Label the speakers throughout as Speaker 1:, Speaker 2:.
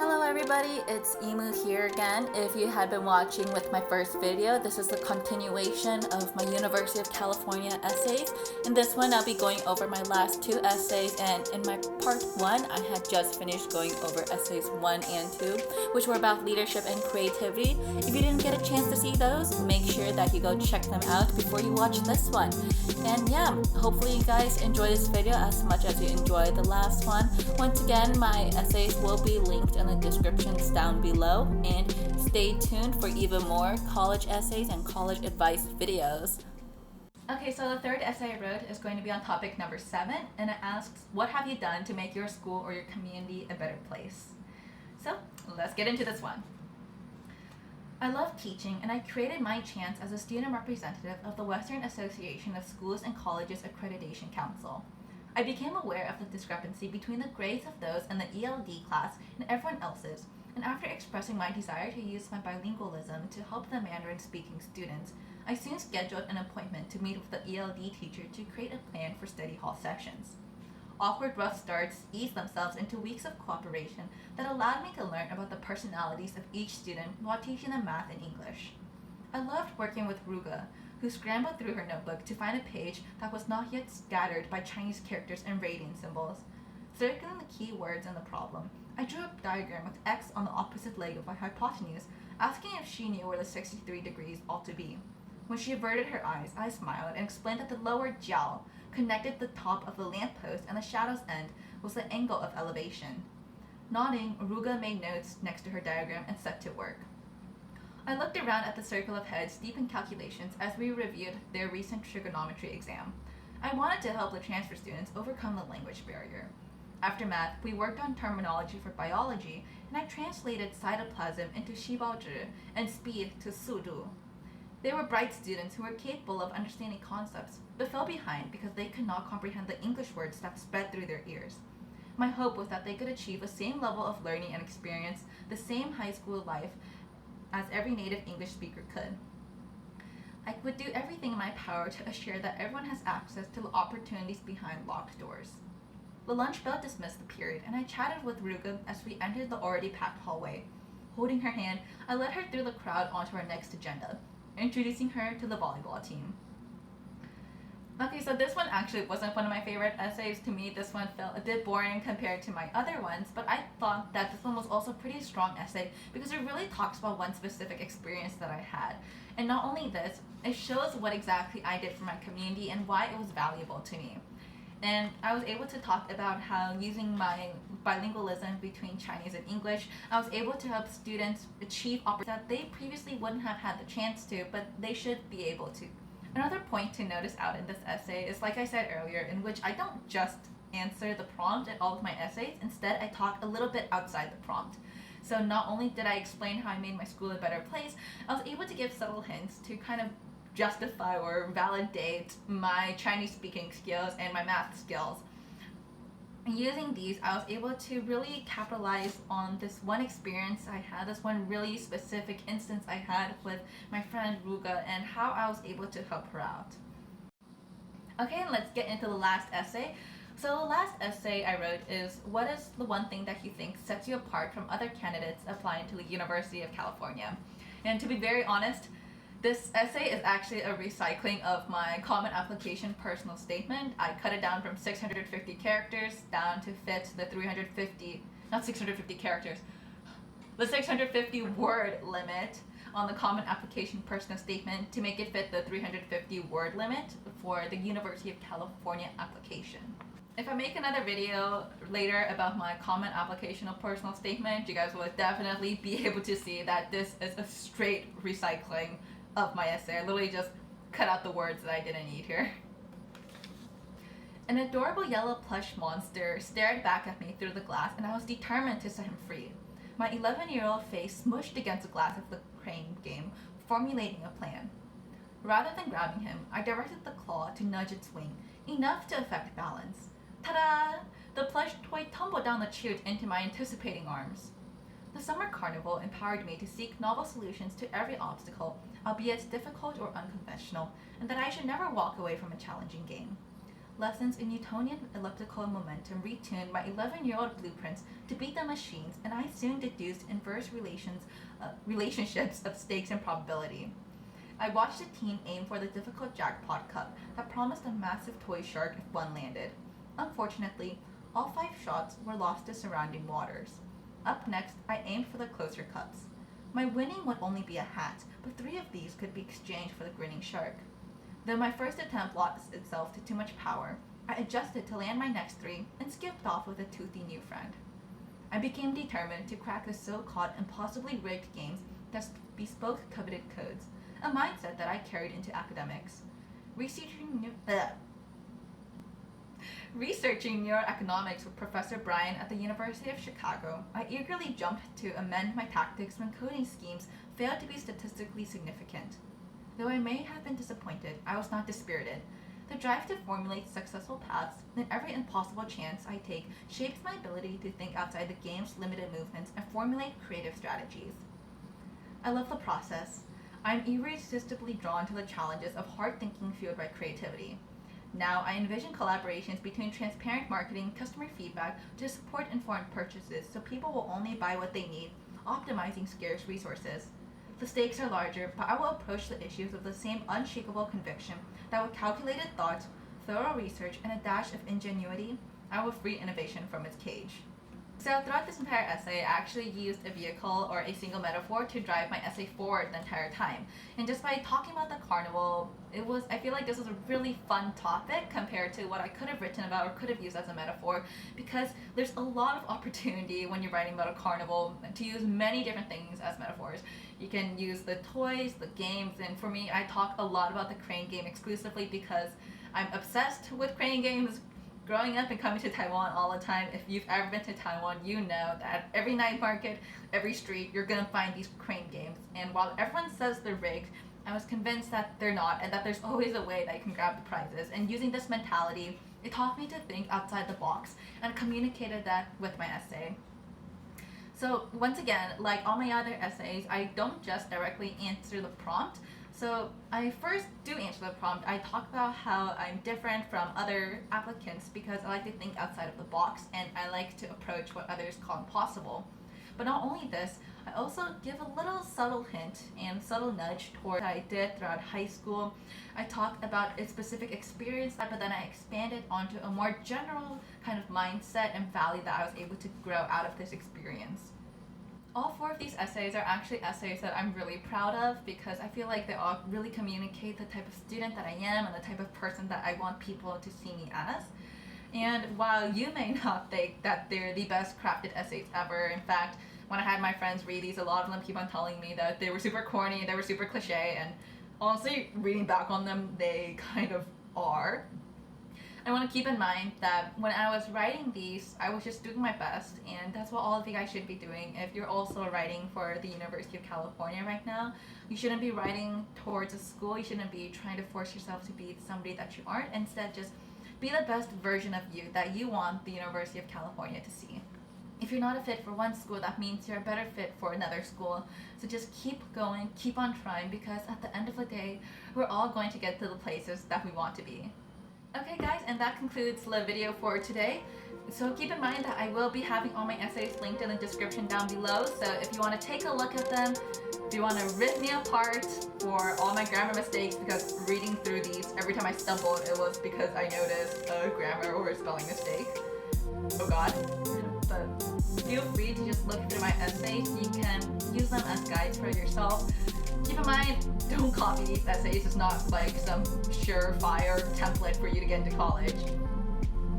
Speaker 1: Hello everybody, it's Emu here again. If you had been watching with my first video, this is the continuation of my University of California essays. In this one, I'll be going over my last two essays, and in my part 1, I had just finished going over essays 1 and 2, which were about leadership and creativity. If you didn't get a chance to see those, make sure that you go check them out before you watch this one. And yeah, hopefully you guys enjoy this video as much as you enjoyed the last one. Once again, my essays will be linked in the descriptions down below, and stay tuned for even more college essays and college advice videos. Okay, so the third essay I wrote is going to be on topic number 7, and it asks, what have you done to make your school or your community a better place? So let's get into this one. I love teaching, and I created my chance as a student representative of the Western Association of Schools and Colleges Accreditation Council. I became aware of the discrepancy between the grades of those in the ELD class and everyone else's, and after expressing my desire to use my bilingualism to help the Mandarin-speaking students, I soon scheduled an appointment to meet with the ELD teacher to create a plan for study hall sessions. Awkward rough starts eased themselves into weeks of cooperation that allowed me to learn about the personalities of each student while teaching them math and English. I loved working with Ruga, who scrambled through her notebook to find a page that was not yet scattered by Chinese characters and rating symbols. Circling the key words in the problem, I drew a diagram with X on the opposite leg of my hypotenuse, asking if she knew where the 63 degrees ought to be. When she averted her eyes, I smiled and explained that the lower jiao connected the top of the lamppost and the shadow's end was the angle of elevation. Nodding, Ruga made notes next to her diagram and set to work. I looked around at the circle of heads deep in calculations as we reviewed their recent trigonometry exam. I wanted to help the transfer students overcome the language barrier. After math, we worked on terminology for biology, and I translated cytoplasm into shibaozhi and speed to sudu. They were bright students who were capable of understanding concepts, but fell behind because they could not comprehend the English words that sped through their ears. My hope was that they could achieve the same level of learning and experience the same high school life as every native English speaker could. I would do everything in my power to assure that everyone has access to the opportunities behind locked doors. The lunch bell dismissed the period, and I chatted with Ruga as we entered the already packed hallway. Holding her hand, I led her through the crowd onto our next agenda, introducing her to the volleyball team. Okay, so this one actually wasn't one of my favorite essays. To me, this one felt a bit boring compared to my other ones, but I thought that this one was also a pretty strong essay because it really talks about one specific experience that I had. And not only this, it shows what exactly I did for my community and why it was valuable to me. And I was able to talk about how using my bilingualism between Chinese and English, I was able to help students achieve opportunities that they previously wouldn't have had the chance to, but they should be able to. Another point to notice out in this essay is, like I said earlier, in which I don't just answer the prompt in all of my essays. Instead, I talk a little bit outside the prompt. So not only did I explain how I made my school a better place, I was able to give subtle hints to kind of justify or validate my Chinese speaking skills and my math skills. And using these, I was able to really capitalize on this one experience I had, this one really specific instance I had with my friend Ruga, and how I was able to help her out. Okay, and let's get into the last essay. So the last essay I wrote is, what is the one thing that you think sets you apart from other candidates applying to the University of California? And to be very honest, this essay is actually a recycling of my common application personal statement. I cut it down from 650 characters down to fit the 650 word limit on the common application personal statement to make it fit the 350 word limit for the University of California application. If I make another video later about my common applicational personal statement, you guys will definitely be able to see that this is a straight recycling of my essay. I literally just cut out the words that I didn't need here. An adorable yellow plush monster stared back at me through the glass, and I was determined to set him free. My 11-year-old face smushed against the glass of the crane game, formulating a plan. Rather than grabbing him, I directed the claw to nudge its wing, enough to affect balance. Ta-da! The plush toy tumbled down the chute into my anticipating arms. The summer carnival empowered me to seek novel solutions to every obstacle, albeit difficult or unconventional, and that I should never walk away from a challenging game. Lessons in Newtonian elliptical momentum retuned my 11-year-old blueprints to beat the machines, and I soon deduced inverse relationships of stakes and probability. I watched a team aim for the difficult jackpot cup that promised a massive toy shark if one landed. Unfortunately, all 5 shots were lost to surrounding waters. Up next, I aimed for the closer cups. My winning would only be a hat, but 3 of these could be exchanged for the grinning shark. Though my first attempt lost itself to too much power, I adjusted to land my next 3 and skipped off with a toothy new friend. I became determined to crack the so-called impossibly rigged games that bespoke coveted codes, a mindset that I carried into academics. Researching neuroeconomics with Professor Bryan at the University of Chicago, I eagerly jumped to amend my tactics when coding schemes failed to be statistically significant. Though I may have been disappointed, I was not dispirited. The drive to formulate successful paths in every impossible chance I take shapes my ability to think outside the game's limited movements and formulate creative strategies. I love the process. I am irresistibly drawn to the challenges of hard thinking fueled by creativity. Now, I envision collaborations between transparent marketing, customer feedback to support informed purchases so people will only buy what they need, optimizing scarce resources. The stakes are larger, but I will approach the issues with the same unshakable conviction that with calculated thought, thorough research, and a dash of ingenuity, I will free innovation from its cage. So throughout this entire essay, I actually used a vehicle or a single metaphor to drive my essay forward the entire time. And just by talking about the carnival, I feel like this was a really fun topic compared to what I could have written about or could have used as a metaphor, because there's a lot of opportunity when you're writing about a carnival to use many different things as metaphors. You can use the toys, the games, and for me, I talk a lot about the crane game exclusively because I'm obsessed with crane games. Growing up and coming to Taiwan all the time, if you've ever been to Taiwan, you know that every night market, every street, you're gonna find these crane games. And while everyone says they're rigged, I was convinced that they're not and that there's always a way that you can grab the prizes. And using this mentality, it taught me to think outside the box and communicated that with my essay. So once again, like all my other essays, I don't just directly answer the prompt. So I first do answer the prompt. I talk about how I'm different from other applicants because I like to think outside of the box and I like to approach what others call impossible. But not only this, I also give a little subtle hint and subtle nudge toward what I did throughout high school. I talk about a specific experience, but then I expanded onto a more general kind of mindset and value that I was able to grow out of this experience. All 4 of these essays are actually essays that I'm really proud of because I feel like they all really communicate the type of student that I am and the type of person that I want people to see me as. And while you may not think that they're the best crafted essays ever, in fact, when I had my friends read these, a lot of them keep on telling me that they were super corny, they were super cliche, and honestly, reading back on them, they kind of are. I want to keep in mind that when I was writing these, I was just doing my best, and that's what all of you guys should be doing. If you're also writing for the University of California right now, you shouldn't be writing towards a school, you shouldn't be trying to force yourself to be somebody that you aren't. Instead, just be the best version of you that you want the University of California to see. If you're not a fit for one school, that means you're a better fit for another school. So just keep going, keep on trying, because at the end of the day, we're all going to get to the places that we want to be. Okay guys, and that concludes the video for today. So keep in mind that I will be having all my essays linked in the description down below. So if you want to take a look at them, if you want to rip me apart for all my grammar mistakes, because reading through these, every time I stumbled, it was because I noticed a grammar or a spelling mistake. Oh god. But feel free to just look through my essays. You can use them as guides for yourself. Keep in mind, don't copy these essays. It's not like some surefire template for you to get into college.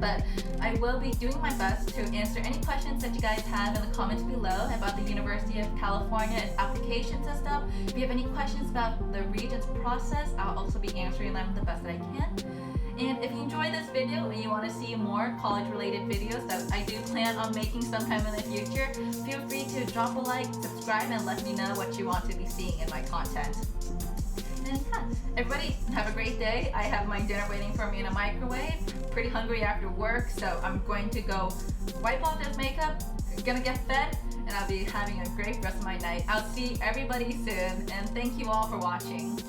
Speaker 1: But I will be doing my best to answer any questions that you guys have in the comments below about the University of California, its application system. If you have any questions about the Regents process, I'll also be answering them the best that I can. And if you enjoyed this video and you want to see more college-related videos that I do plan on making sometime in the future, feel free to drop a like, subscribe, and let me know what you want to be seeing in my content. And yeah, everybody have a great day. I have my dinner waiting for me in a microwave. Pretty hungry after work, so I'm going to go wipe off this makeup, gonna get fed, and I'll be having a great rest of my night. I'll see everybody soon, and thank you all for watching.